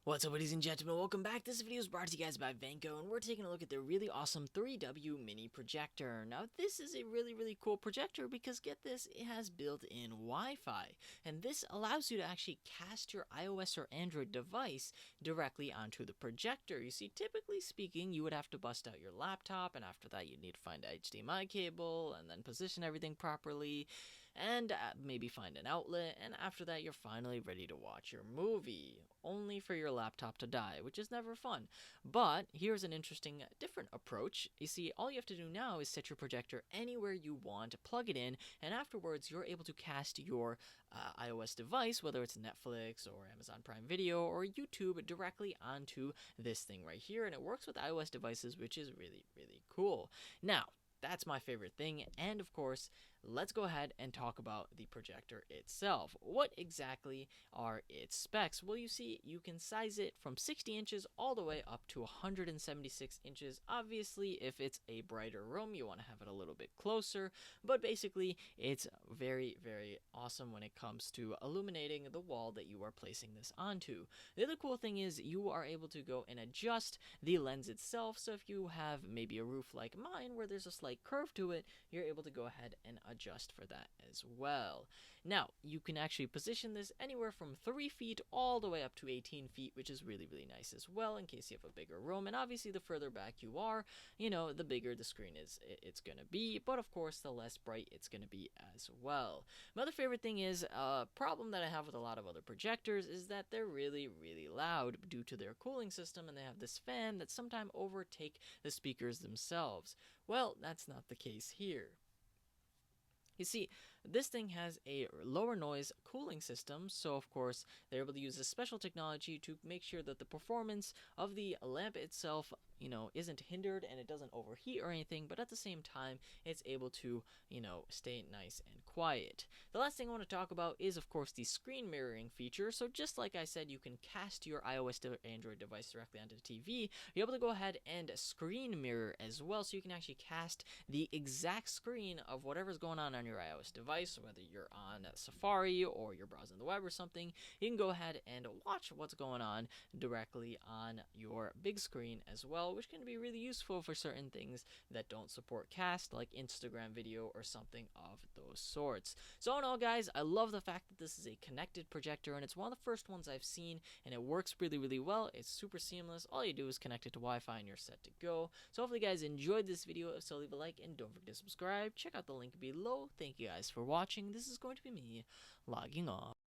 What's up, ladies and gentlemen? Welcome back. This video is brought to you guys by VANKYO, and we're taking a look at the really awesome 3W mini projector. Now, this is a really cool projector because, get this, it has built-in Wi-Fi, and this allows you to actually cast your iOS or Android device directly onto the projector. You see, typically speaking, you would have to bust out your laptop, and after that, you'd need to find an HDMI cable, and then position everything properly, and maybe find an outlet, and after that, you're finally ready to watch your movie, only for your laptop to die, which is never fun. But here's an interesting, different approach. You see, all you have to do now is set your projector anywhere you want, plug it in, and afterwards you're able to cast your iOS device, whether it's Netflix or Amazon Prime Video or YouTube, directly onto this thing right here, and it works with iOS devices, which is really cool. Now, that's my favorite thing, and of course, let's go ahead and talk about the projector itself. What exactly are its specs? Well, you see, you can size it from 60 inches all the way up to 176 inches. Obviously, if it's a brighter room, you want to have it a little bit closer, but basically, it's very awesome when it comes to illuminating the wall that you are placing this onto. The other cool thing is you are able to go and adjust the lens itself, so if you have maybe a roof like mine where there's a slight curve to it, you're able to go ahead and adjust for that as well. Now, you can actually position this anywhere from 3 feet all the way up to 18 feet, which is really nice as well in case you have a bigger room. And obviously, the further back you are, the bigger the screen it's going to be. But of course, the less bright it's going to be as well. My other favorite thing is a problem that I have with a lot of other projectors is that they're really loud due to their cooling system, and they have this fan that sometimes overtake the speakers themselves. Well, that's not the case here. You see, this thing has a lower noise cooling system, so of course they're able to use a special technology to make sure that the performance of the lamp itself isn't hindered and it doesn't overheat or anything, but at the same time, it's able to, stay nice and quiet. The last thing I want to talk about is, of course, the screen mirroring feature. So just like I said, you can cast your iOS to Android device directly onto the TV. You're able to go ahead and screen mirror as well, so you can actually cast the exact screen of whatever's going on your iOS device, whether you're on Safari or you're browsing the web or something. You can go ahead and watch what's going on directly on your big screen as well, which can be really useful for certain things that don't support cast, like Instagram video or something of those sorts. So in all, guys, I love the fact that this is a connected projector, and it's one of the first ones I've seen, and it works really well. It's super seamless. All you do is connect it to Wi-Fi and you're set to go. So hopefully, guys, enjoyed this video. So leave a like and don't forget to subscribe. Check out the link below. Thank you guys for watching. This is going to be me logging off.